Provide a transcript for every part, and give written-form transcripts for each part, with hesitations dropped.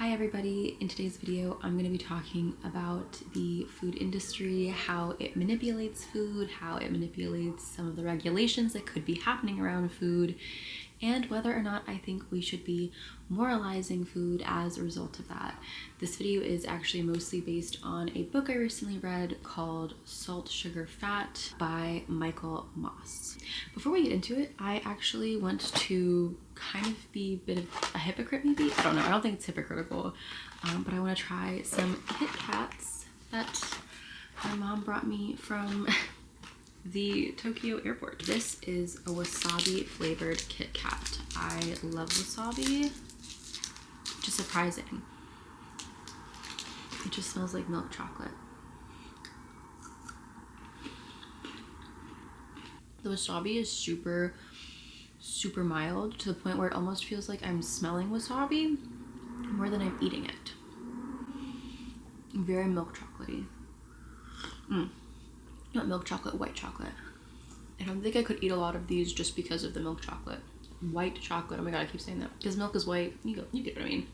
Hi everybody, in today's video I'm going to be talking about the food industry, how it manipulates food, how it manipulates some of the regulations that could be happening around food, and whether or not I think we should be moralizing food as a result of that. This video is actually mostly based on a book I recently read called Salt, Sugar, Fat by Michael Moss. Before we get into it, I actually want to kind of be a bit of a hypocrite maybe? I don't know, I don't think it's hypocritical, but I want to try some Kit Kats that my mom brought me from the Tokyo airport. This is a wasabi flavored Kit Kat. I love wasabi, which is surprising. It just smells like milk chocolate. The wasabi is super mild to the point where it almost feels like I'm smelling wasabi more than I'm eating it. Very milk chocolatey. Not milk chocolate, white chocolate. I don't think I could eat a lot of these just because of the milk chocolate. White chocolate, oh my god, I keep saying that. Because milk is white, you get what I mean.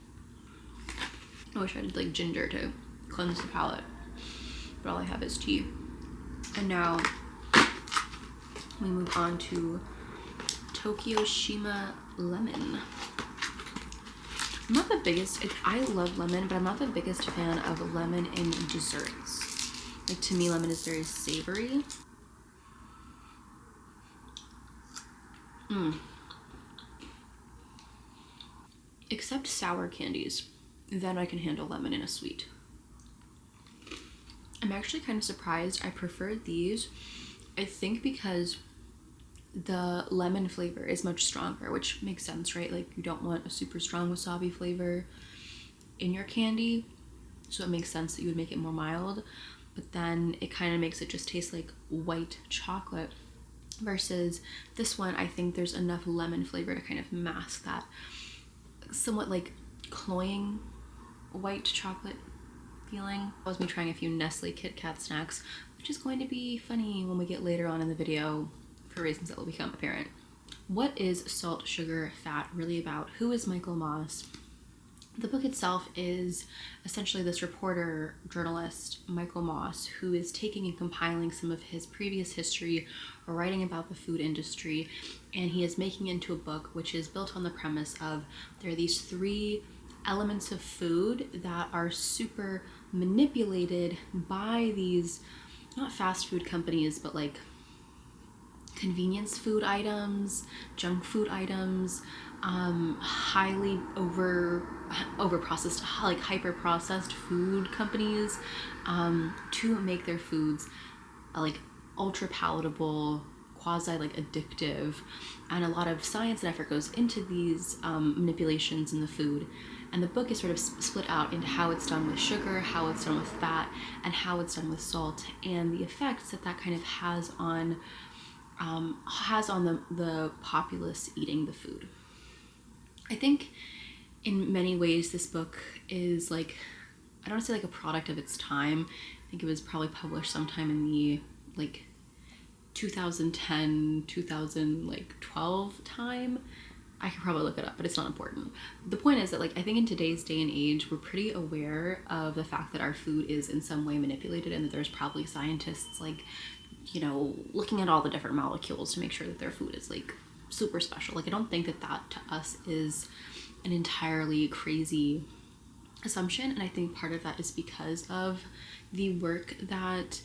I wish I did like ginger to cleanse the palate, but all I have is tea. And now we move on to Tokyo Shima lemon. I'm not the biggest, I love lemon, but I'm not the biggest fan of lemon in desserts. Like, to me, lemon is very savory. Except sour candies. Then I can handle lemon in a sweet. I'm actually kind of surprised. I prefer these, I think, because the lemon flavor is much stronger, which makes sense, right? Like, you don't want a super strong wasabi flavor in your candy, so it makes sense that you would make it more mild. But then it kind of makes it just taste like white chocolate, versus this one, I think there's enough lemon flavor to kind of mask that somewhat like cloying white chocolate feeling. That was me trying a few Nestle Kit Kat snacks, which is going to be funny when we get later on in the video for reasons that will become apparent. What is Salt, Sugar, Fat really about? Who is Michael Moss? The book itself is essentially this reporter, journalist, Michael Moss, who is taking and compiling some of his previous history, writing about the food industry, and he is making it into a book which is built on the premise of there are these three elements of food that are super manipulated by these, not fast food companies, but like convenience food items, junk food items, highly over processed, like hyper processed food companies, to make their foods like ultra palatable, quasi like addictive, and a lot of science and effort goes into these manipulations in the food. And the book is sort of split out into how it's done with sugar, how it's done with fat, and how it's done with salt, and the effects that that kind of has on the populace eating the food. I think in many ways this book is like, I don't want to say like a product of its time. I think it was probably published sometime in the like 2010, 2012 time. I could probably look it up, but it's not important. The point is that, like, I think in today's day and age, we're pretty aware of the fact that our food is in some way manipulated, and that there's probably scientists, like, you know, looking at all the different molecules to make sure that their food is like super special. Like, I don't think that that to us is an entirely crazy assumption, and I think part of that is because of the work that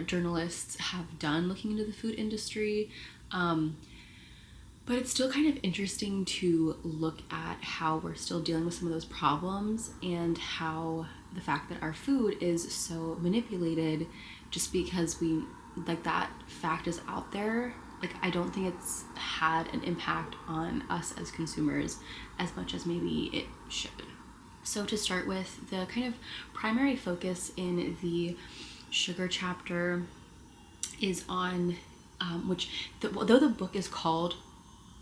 journalists have done looking into the food industry. But it's still kind of interesting to look at how we're still dealing with some of those problems, and how the fact that our food is so manipulated just because we, like, that fact is out there. Like, I don't think it's had an impact on us as consumers as much as maybe it should. So to start with, the kind of primary focus in the sugar chapter is on, though the book is called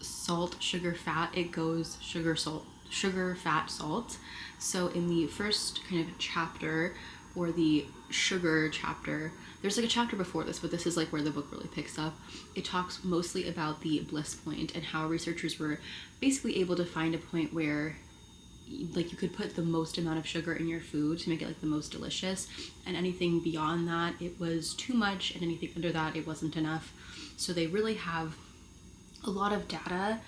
Salt, Sugar, Fat, it goes sugar, salt, sugar, fat, salt. So in the first kind of chapter, or the sugar chapter, there's like a chapter before this, but this is like where the book really picks up. It talks mostly about the bliss point and how researchers were basically able to find a point where like you could put the most amount of sugar in your food to make it like the most delicious, and anything beyond that it was too much, and anything under that it wasn't enough. So they really have a lot of data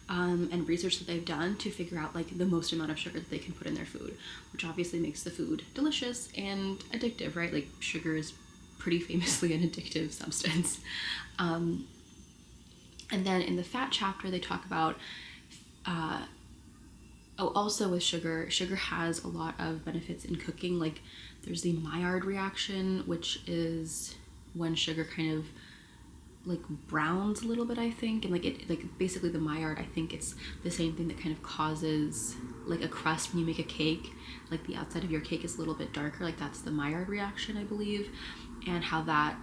and research that they've done to figure out like the most amount of sugar that they can put in their food, which obviously makes the food delicious and addictive, right? Like sugar is pretty famously an addictive substance. And then in the fat chapter, they talk about, also with sugar, sugar has a lot of benefits in cooking. Like there's the Maillard reaction, which is when sugar kind of like browns a little bit, I think, and like basically the Maillard, I think it's the same thing that kind of causes like a crust when you make a cake, like the outside of your cake is a little bit darker, like that's the Maillard reaction, I believe, and how that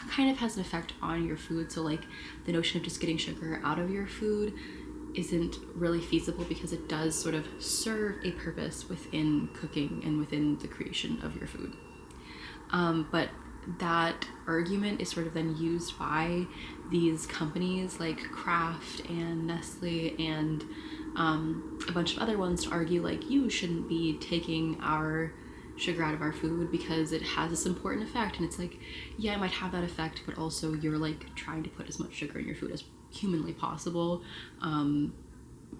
kind of has an effect on your food. So like the notion of just getting sugar out of your food isn't really feasible, because it does sort of serve a purpose within cooking and within the creation of your food. But that argument is sort of then used by these companies like Kraft and Nestle and a bunch of other ones to argue like you shouldn't be taking our sugar out of our food because it has this important effect. And it's like, yeah, it might have that effect, but also you're like trying to put as much sugar in your food as humanly possible,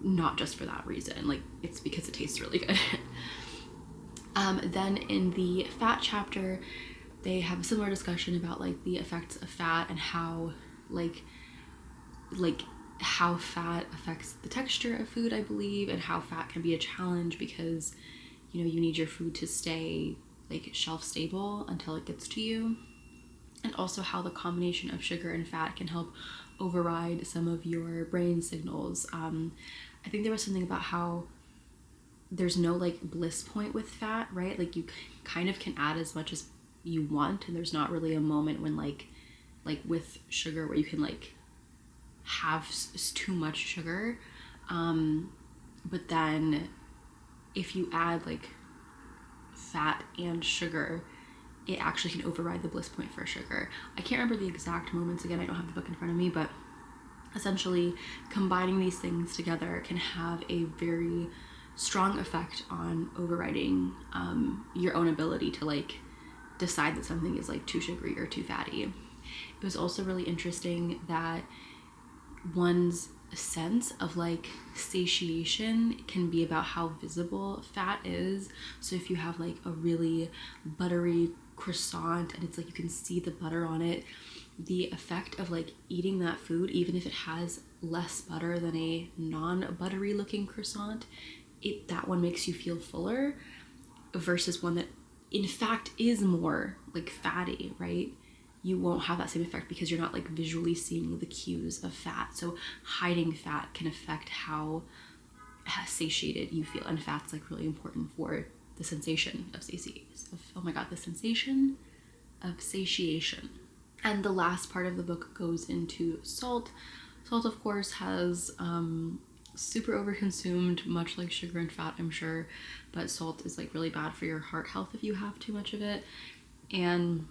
not just for that reason, like it's because it tastes really good. Then in the fat chapter, they have a similar discussion about like the effects of fat and how like how fat affects the texture of food, I believe, and how fat can be a challenge because, you know, you need your food to stay like shelf stable until it gets to you. And also how the combination of sugar and fat can help override some of your brain signals. I think there was something about how there's no like bliss point with fat, right? Like you kind of can add as much as you want, and there's not really a moment when like with sugar where you can like have too much sugar. But then if you add like fat and sugar, it actually can override the bliss point for sugar. I can't remember the exact moments, again, I don't have the book in front of me, but essentially combining these things together can have a very strong effect on overriding your own ability to like decide that something is like too sugary or too fatty. It was also really interesting that one's sense of like satiation can be about how visible fat is. So if you have like a really buttery croissant and it's like you can see the butter on it, the effect of like eating that food, even if it has less butter than a non-buttery looking croissant, that one makes you feel fuller versus one that in fact is more like fatty, right? You won't have that same effect because you're not like visually seeing the cues of fat. So hiding fat can affect how satiated you feel, and fat's like really important for the sensation of satiation. Oh my god, the sensation of satiation. And the last part of the book goes into salt. Salt, of course, has super overconsumed, much like sugar and fat, I'm sure, but salt is like really bad for your heart health if you have too much of it. And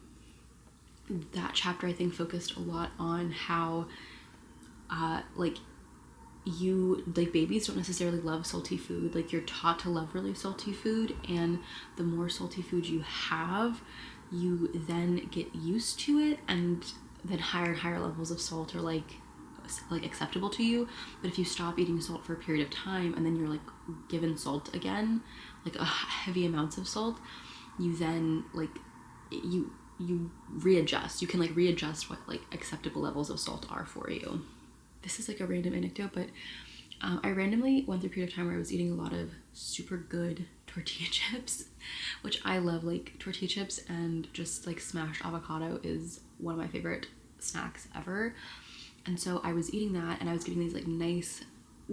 that chapter, I think, focused a lot on how babies don't necessarily love salty food. Like you're taught to love really salty food, and the more salty food you have, you then get used to it, and then higher and higher levels of salt are like acceptable to you. But if you stop eating salt for a period of time and then you're like given salt again, like heavy amounts of salt, you then like you readjust. You can like readjust what like acceptable levels of salt are for you. This is like a random anecdote, but I randomly went through a period of time where I was eating a lot of super good tortilla chips, which I love. Like tortilla chips and just like smashed avocado is one of my favorite snacks ever. And so I was eating that, and I was getting these like nice,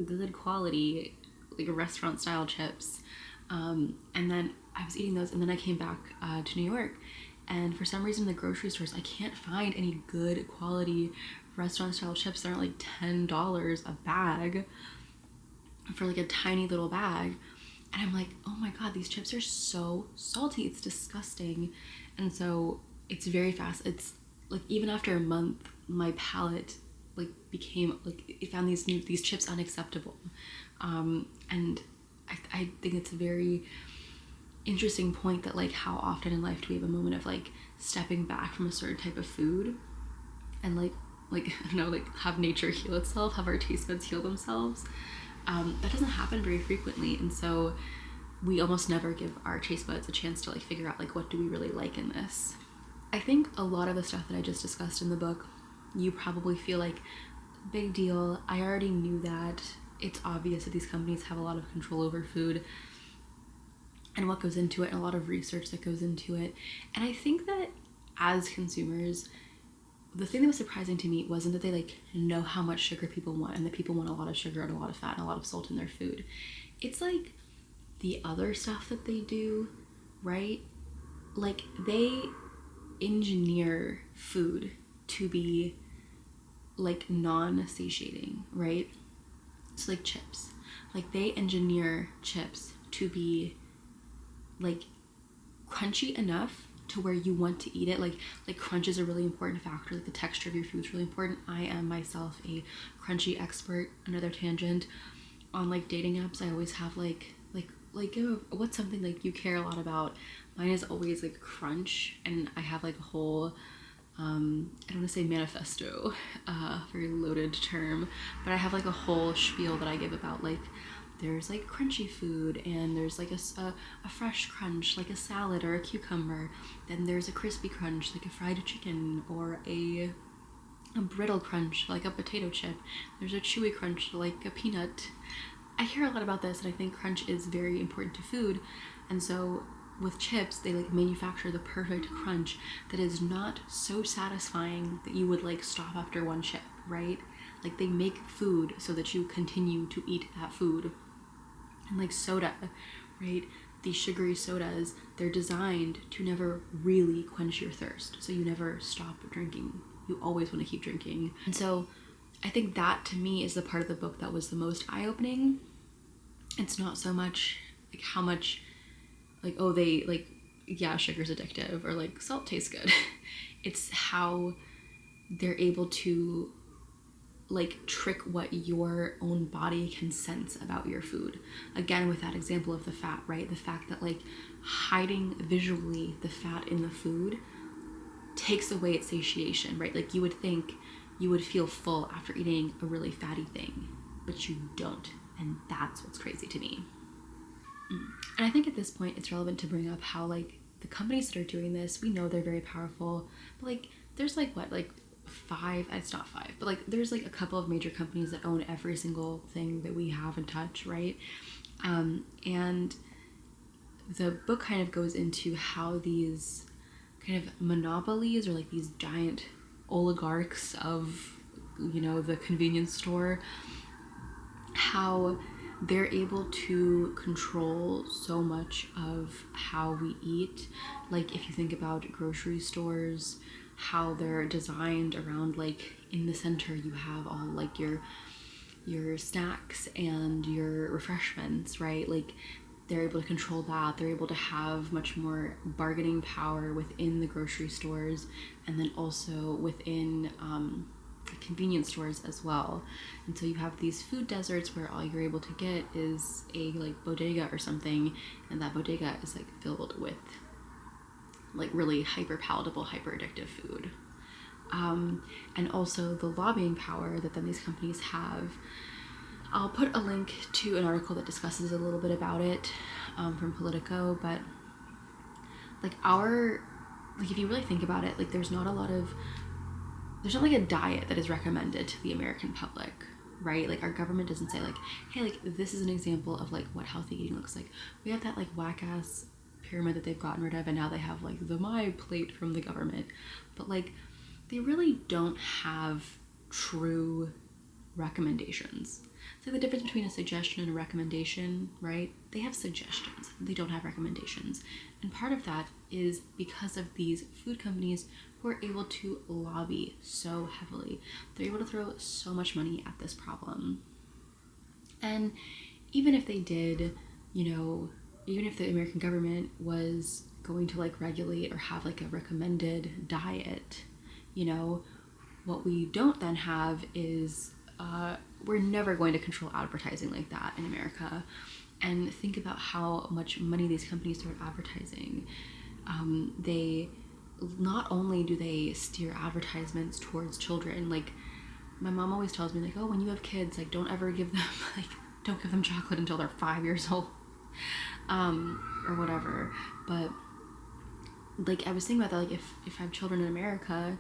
good quality, like restaurant style chips. And then I was eating those, and then I came back to New York, and for some reason in the grocery stores I can't find any good quality restaurant style chips that aren't like $10 a bag for like a tiny little bag. And I'm like, oh my god, these chips are so salty, it's disgusting. And so it's very fast. It's like even after a month, my palate like became like, it found these chips unacceptable. And I think it's a very interesting point that like how often in life do we have a moment of like stepping back from a certain type of food and like I don't know, like have nature heal itself, have our taste buds heal themselves. That doesn't happen very frequently, and so we almost never give our taste buds a chance to like figure out like what do we really like in this. I think a lot of the stuff that I just discussed in the book, you probably feel like big deal. I already knew that. It's obvious that these companies have a lot of control over food and what goes into it, and a lot of research that goes into it. And I think that as consumers, the thing that was surprising to me wasn't that they like know how much sugar people want and that people want a lot of sugar and a lot of fat and a lot of salt in their food. It's like the other stuff that they do, right? Like they engineer food to be like non-satiating, right? It's like chips. Like they engineer chips to be like crunchy enough to where you want to eat it. Like crunch is a really important factor. Like the texture of your food is really important. I am myself a crunchy expert. Another tangent. On like dating apps, I always have like what's something like you care a lot about. Mine is always like crunch, and I have like a whole I don't want to say manifesto, very loaded term, but I have like a whole spiel that I give about like there's like crunchy food, and there's like a fresh crunch like a salad or a cucumber. Then there's a crispy crunch like a fried chicken, or a brittle crunch like a potato chip. There's a chewy crunch like a peanut. I hear a lot about this, and I think crunch is very important to food. And so with chips, they like manufacture the perfect crunch that is not so satisfying that you would like stop after one chip, right? Like they make food so that you continue to eat that food. And like soda, right? These sugary sodas, they're designed to never really quench your thirst. So you never stop drinking. You always want to keep drinking. And so I think that to me is the part of the book that was the most eye-opening. It's not so much like how much like, oh, they like, yeah, sugar's addictive, or like salt tastes good. It's how they're able to like trick what your own body can sense about your food. Again, with that example of the fat, right? The fact that like hiding visually the fat in the food takes away its satiation, right? Like you would think you would feel full after eating a really fatty thing, but you don't. And that's what's crazy to me. And I think at this point it's relevant to bring up how like the companies that are doing this, we know they're very powerful, but like there's like what, like five, it's not five, but like there's like a couple of major companies that own every single thing that we have and touch, right? And the book kind of goes into how these kind of monopolies, or like these giant oligarchs of, you know, the convenience store, how they're able to control so much of how we eat. Like if you think about grocery stores, how they're designed around like in the center you have all like your snacks and your refreshments, right? Like they're able to control that. They're able to have much more bargaining power within the grocery stores, and then also within convenience stores as well. And so you have these food deserts where all you're able to get is a like bodega or something, and that bodega is like filled with like really hyper palatable, hyper addictive food. And also the lobbying power that then these companies have. I'll put a link to an article that discusses a little bit about it from Politico, but like if you really think about it, like there's not like a diet that is recommended to the American public, right? Like our government doesn't say like, hey, like this is an example of like what healthy eating looks like. We have that like whack ass pyramid that they've gotten rid of, and now they have like the My Plate from the government, but like they really don't have true recommendations. It's like the difference between a suggestion and a recommendation, right? They have suggestions, they don't have recommendations. And part of that is because of these food companies who are able to lobby so heavily. They're able to throw so much money at this problem. And even if they did, you know, even if the American government was going to like regulate or have like a recommended diet, you know, what we don't then have is we're never going to control advertising like that in America. and think about how much money these companies throw at advertising. They not only do they steer advertisements towards children, like my mom always tells me, like, oh, when you have kids, like, don't ever give them like, don't give them chocolate until they're 5 years old, or whatever. But like, I was thinking about that, like, if I have children in America,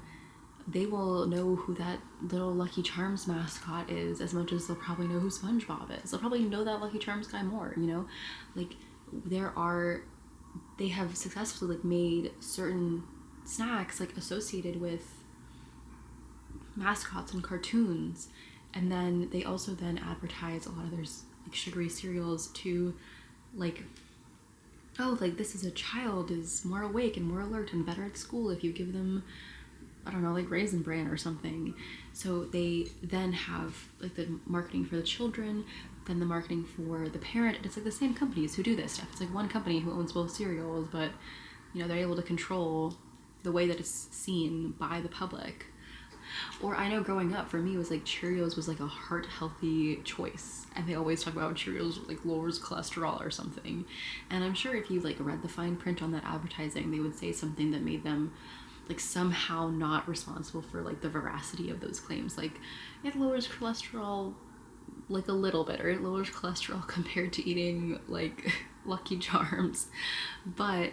they will know who that little Lucky Charms mascot is as much as they'll probably know who SpongeBob is. They'll probably know that Lucky Charms guy more, you know? Like, they have successfully, like, made certain snacks, like, associated with mascots and cartoons, and then they also then advertise a lot of their, like, sugary cereals to, like, oh, like, this is a child is more awake and more alert and better at school if you give them, I don't know, like Raisin Bran or something. So they then have, like, the marketing for the children, then the marketing for the parent. It's like the same companies who do this stuff. It's like one company who owns both cereals, but, you know, they're able to control the way that it's seen by the public. Or I know growing up, for me, it was like Cheerios was like a heart healthy choice, and they always talk about Cheerios like lowers cholesterol or something. And I'm sure if you like read the fine print on that advertising, they would say something that made them like somehow not responsible for like the veracity of those claims. Like, it lowers cholesterol like a little bit, or it lowers cholesterol compared to eating like Lucky Charms. But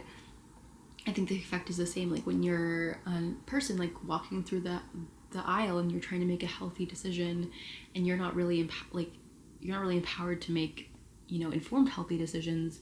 I think the effect is the same. Like, when you're a person like walking through the aisle and you're trying to make a healthy decision, and you're not really empowered to make, you know, informed healthy decisions,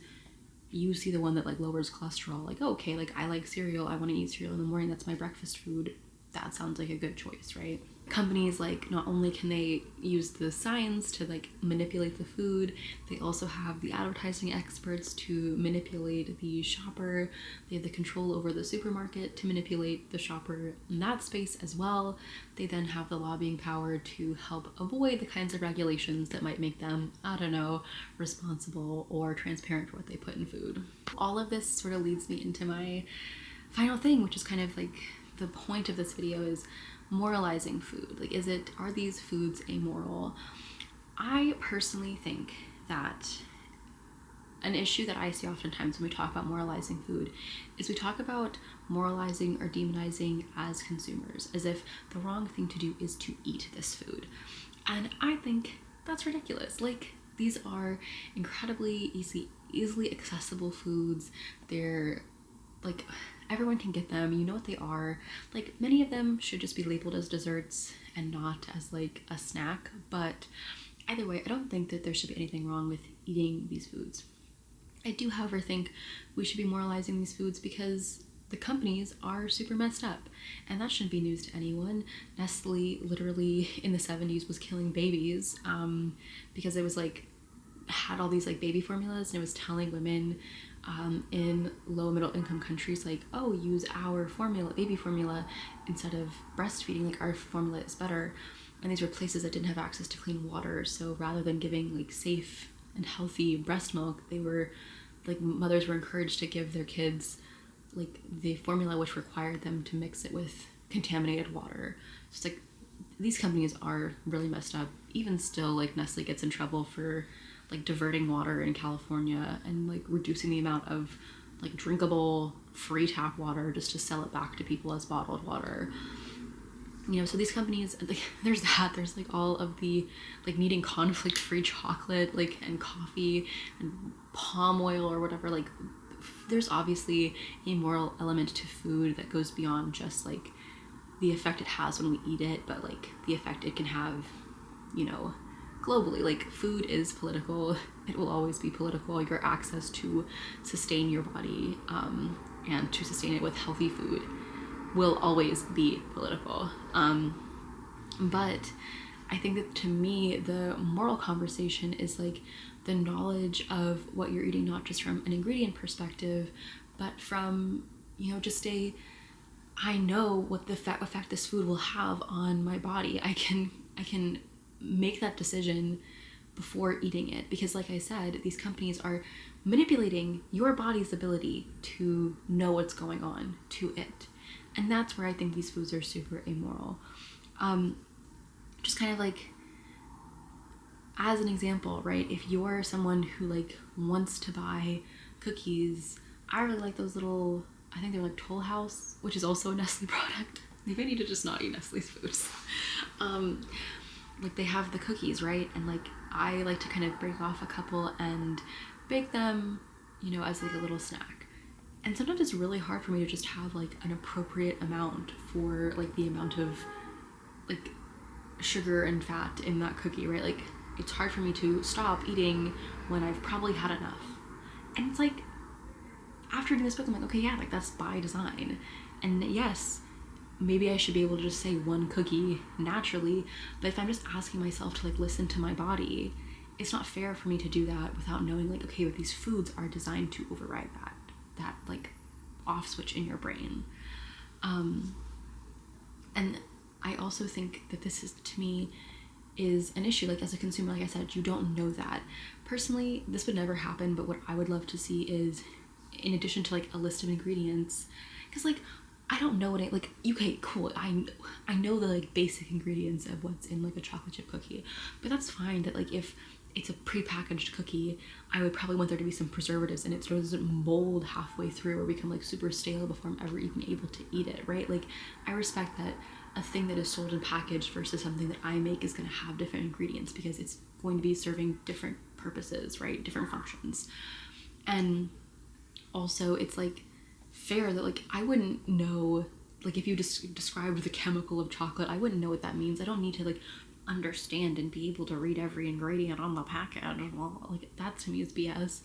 you see the one that like lowers cholesterol, like, oh, okay, like, I like cereal, I want to eat cereal in the morning, that's my breakfast food, that sounds like a good choice, right? Companies, like, not only can they use the science to like manipulate the food, they also have the advertising experts to manipulate the shopper. They have the control over the supermarket to manipulate the shopper in that space as well. They then have the lobbying power to help avoid the kinds of regulations that might make them, I don't know, responsible or transparent for what they put in food. All of this sort of leads me into my final thing, which is kind of like the point of this video, is moralizing food. Like, are these foods amoral? I personally think that an issue that I see oftentimes when we talk about moralizing food is we talk about moralizing or demonizing as consumers, as if the wrong thing to do is to eat this food. And I think that's ridiculous. Like, these are incredibly easily accessible foods. They're like, everyone can get them, you know what they are. Like, many of them should just be labeled as desserts and not as like a snack. But either way, I don't think that there should be anything wrong with eating these foods. I do, however, think we should be moralizing these foods because the companies are super messed up, and that shouldn't be news to anyone. Nestle literally in the 70s was killing babies because it was like, had all these like baby formulas, and it was telling women in low and middle income countries, like, oh, use our baby formula instead of breastfeeding, like, our formula is better. And these were places that didn't have access to clean water, so rather than giving like safe and healthy breast milk, they were like, mothers were encouraged to give their kids like the formula which required them to mix it with contaminated water. Just like, these companies are really messed up. Even still, like, Nestle gets in trouble for like diverting water in California and like reducing the amount of like drinkable free tap water just to sell it back to people as bottled water. You know, so these companies, like, there's like all of the like needing conflict-free chocolate, like, and coffee and palm oil or whatever. Like, there's obviously a moral element to food that goes beyond just like the effect it has when we eat it, but like the effect it can have, you know, globally. Like, food is political. It will always be political. Your access to sustain your body and to sustain it with healthy food will always be political. But I think that, to me, the moral conversation is like the knowledge of what you're eating, not just from an ingredient perspective, but from, you know, just I know what the effect this food will have on my body. I can make that decision before eating it, because like I said, these companies are manipulating your body's ability to know what's going on to it. And that's where I think these foods are super amoral. Just kind of like, as an example, right, if you're someone who like wants to buy cookies, I really like those little, I think they're like Toll House, which is also a Nestle product. Maybe I need to just not eat Nestle's foods. Like they have the cookies, right? And like I like to kind of break off a couple and bake them, you know, as like a little snack. And sometimes it's really hard for me to just have like an appropriate amount for like the amount of like sugar and fat in that cookie, right? Like it's hard for me to stop eating when I've probably had enough. And it's like, after reading this book, I'm like, okay, yeah, like that's by design. And yes, maybe I should be able to just say one cookie naturally, but if I'm just asking myself to like listen to my body, it's not fair for me to do that without knowing like, okay, but these foods are designed to override that like off switch in your brain. And I also think that this is, to me, is an issue. Like as a consumer, like I said, you don't know that. Personally, this would never happen, but what I would love to see is, in addition to like a list of ingredients, because like I don't know what it, like, okay, cool, I know the like basic ingredients of what's in like a chocolate chip cookie, but that's fine. That like if it's a prepackaged cookie, I would probably want there to be some preservatives in it so it doesn't mold halfway through or become like super stale before I'm ever even able to eat it, right? Like I respect that a thing that is sold and packaged versus something that I make is going to have different ingredients because it's going to be serving different purposes, right? Different functions. And also it's like fair that like I wouldn't know, like if you just described the chemical of chocolate, I wouldn't know what that means. I don't need to like understand and be able to read every ingredient on the packet. Like that to me is BS.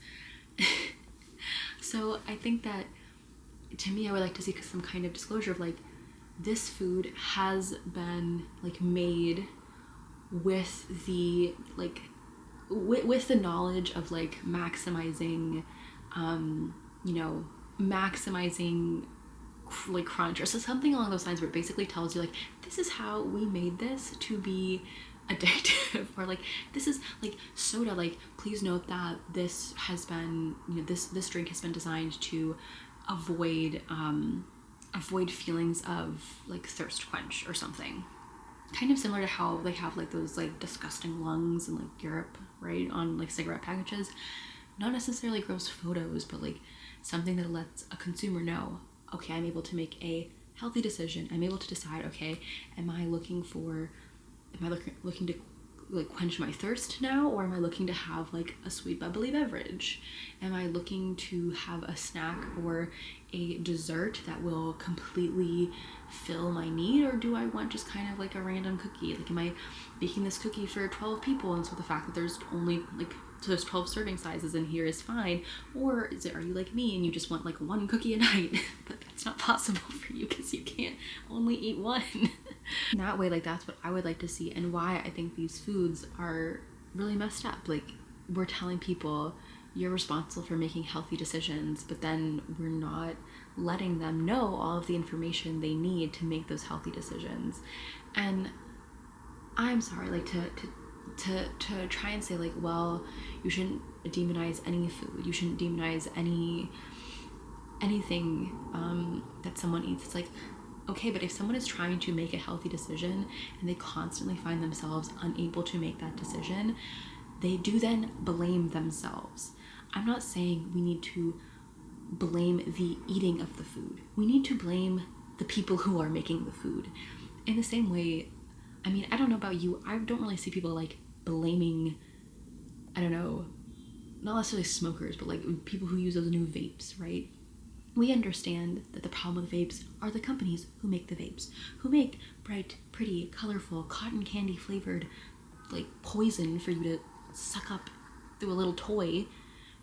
So I think that, to me, I would like to see some kind of disclosure of like, this food has been like made with the like with the knowledge of like maximizing you know, maximizing like crunch or so, something along those lines, where it basically tells you like, this is how we made this to be addictive, or like this is like soda, like please note that this has been, you know, this drink has been designed to avoid avoid feelings of like thirst quench or something. Kind of similar to how they have like those like disgusting lungs in like Europe, right, on like cigarette packages. Not necessarily gross photos, but like something that lets a consumer know, okay, I'm able to make a healthy decision. I'm able to decide, okay, am I looking to like quench my thirst now, or am I looking to have like a sweet bubbly beverage? Am I looking to have a snack or a dessert that will completely fill my need, or do I want just kind of like a random cookie? Like, am I baking this cookie for 12 people, and so the fact that there's only like, so there's 12 serving sizes in here is fine? Or are you like me and you just want like one cookie a night? But that's not possible for you because you can't only eat one. That way, like that's what I would like to see, and why I think these foods are really messed up. Like, we're telling people you're responsible for making healthy decisions, but then we're not letting them know all of the information they need to make those healthy decisions. And I'm sorry, like to try and say like, well, you shouldn't demonize any food, you shouldn't demonize anything that someone eats. It's like, okay, but if someone is trying to make a healthy decision and they constantly find themselves unable to make that decision, they do then blame themselves. I'm not saying we need to blame the eating of the food. We need to blame the people who are making the food. In the same way, I mean, I don't know about you, I don't really see people like blaming, I don't know, not necessarily smokers, but like people who use those new vapes, right? We understand that the problem with vapes are the companies who make the vapes, who make bright, pretty, colorful, cotton candy flavored like poison for you to suck up through a little toy,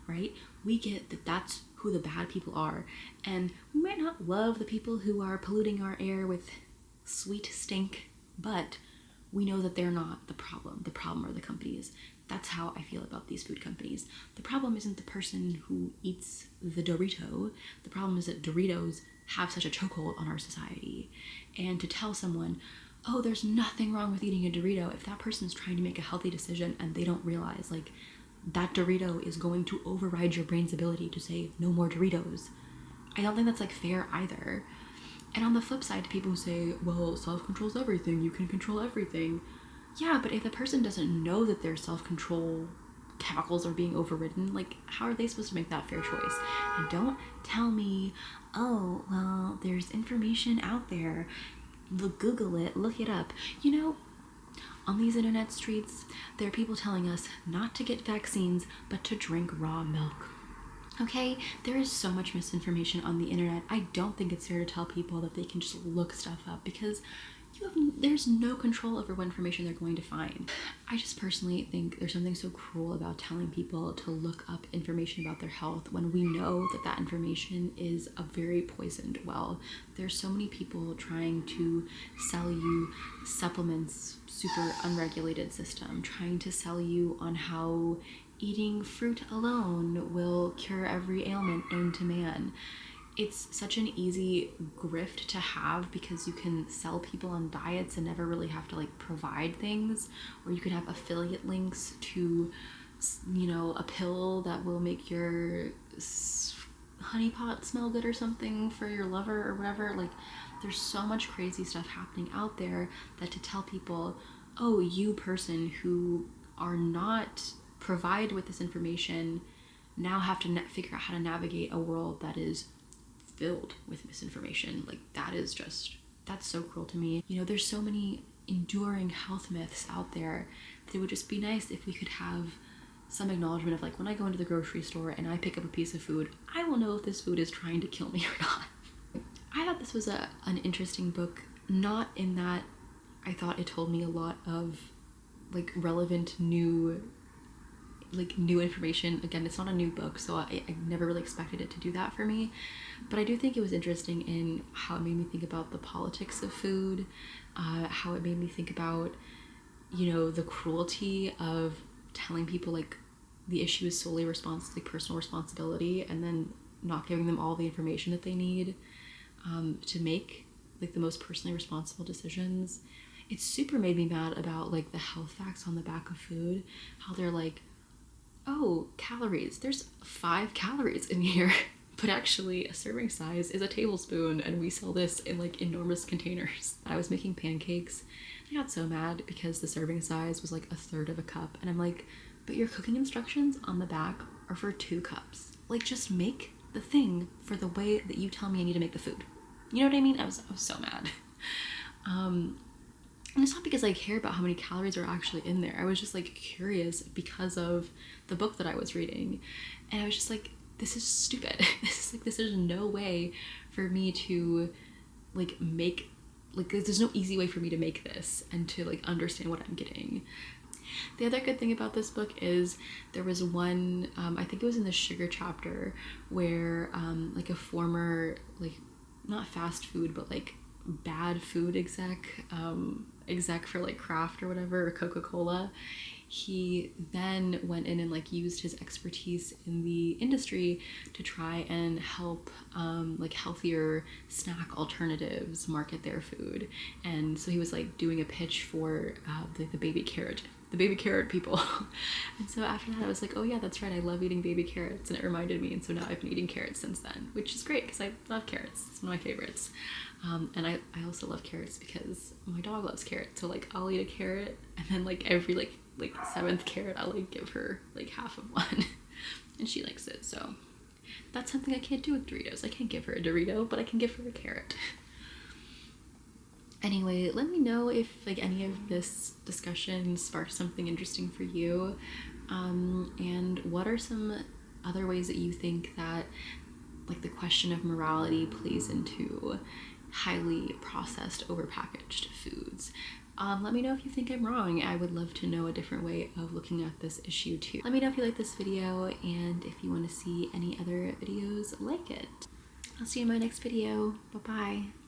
right? We get that that's who the bad people are, and we might not love the people who are polluting our air with sweet stink, but we know that they're not the problem. The problem are the companies. That's how I feel about these food companies. The problem isn't the person who eats the Dorito. The problem is that Doritos have such a chokehold on our society. And to tell someone, oh, there's nothing wrong with eating a Dorito, if that person's trying to make a healthy decision and they don't realize like that Dorito is going to override your brain's ability to say no more Doritos, I don't think that's like fair either. And on the flip side, to people who say, well, self-control's everything, you can control everything. Yeah, but if the person doesn't know that their self-control chemicals are being overridden, like, how are they supposed to make that fair choice? And don't tell me, oh, well, there's information out there. Look, Google it, look it up. You know, on these internet streets, there are people telling us not to get vaccines, but to drink raw milk. Okay, there is so much misinformation on the internet. I don't think it's fair to tell people that they can just look stuff up, because there's no control over what information they're going to find. I just personally think there's something so cruel about telling people to look up information about their health when we know that that information is a very poisoned well. There's so many people trying to sell you supplements, super unregulated system, trying to sell you on how eating fruit alone will cure every ailment known to man. It's such an easy grift to have because you can sell people on diets and never really have to like provide things, or you could have affiliate links to, you know, a pill that will make your honey pot smell good or something for your lover or whatever. Like, there's so much crazy stuff happening out there that to tell people, oh, you person who are not provided with this information now have to figure out how to navigate a world that is filled with misinformation. Like, that is just, that's so cruel to me. You know, there's so many enduring health myths out there that it would just be nice if we could have some acknowledgement of, like, when I go into the grocery store and I pick up a piece of food, I will know if this food is trying to kill me or not. I thought this was an interesting book, not in that I thought it told me a lot of like relevant new information. Again, it's not a new book, so I never really expected it to do that for me, but I do think it was interesting in how it made me think about the politics of food, how it made me think about, you know, the cruelty of telling people like the issue is solely personal responsibility, and then not giving them all the information that they need to make like the most personally responsible decisions. It super made me mad about like the health facts on the back of food, how they're like, oh, calories, there's 5 calories in here, but actually a serving size is a tablespoon, and we sell this in like enormous containers. I was making pancakes. I got so mad because the serving size was like 1/3 of a cup, and I'm like, but your cooking instructions on the back are for 2 cups. Like, just make the thing for the way that you tell me I need to make the food. You know what I mean? I was so mad. And it's not because I care about how many calories are actually in there. I was just like curious because of the book that I was reading. And I was just like, this is stupid. This is no way for me to like make, like, there's no easy way for me to make this and to like understand what I'm getting. The other good thing about this book is there was one, I think it was in the sugar chapter, where like a former, like, not fast food, but like bad food exec for like Kraft or whatever, or Coca-Cola, he then went in and like used his expertise in the industry to try and help like healthier snack alternatives market their food. And so he was like doing a pitch for the baby carrot people. And so after that I was like, oh yeah, that's right, I love eating baby carrots, and it reminded me, and so now I've been eating carrots since then, which is great because I love carrots. It's one of my favorites. And I also love carrots because my dog loves carrots, so like I'll eat a carrot, and then like every like 7th carrot I'll like give her like half of one and she likes it. So that's something I can't do with Doritos. I can't give her a Dorito, but I can give her a carrot. Anyway, let me know if like any of this discussion sparked something interesting for you, and what are some other ways that you think that like the question of morality plays into highly processed, overpackaged foods. Let me know if you think I'm wrong. I would love to know a different way of looking at this issue too. Let me know if you like this video and if you want to see any other videos like it. I'll see you in my next video. Bye-bye.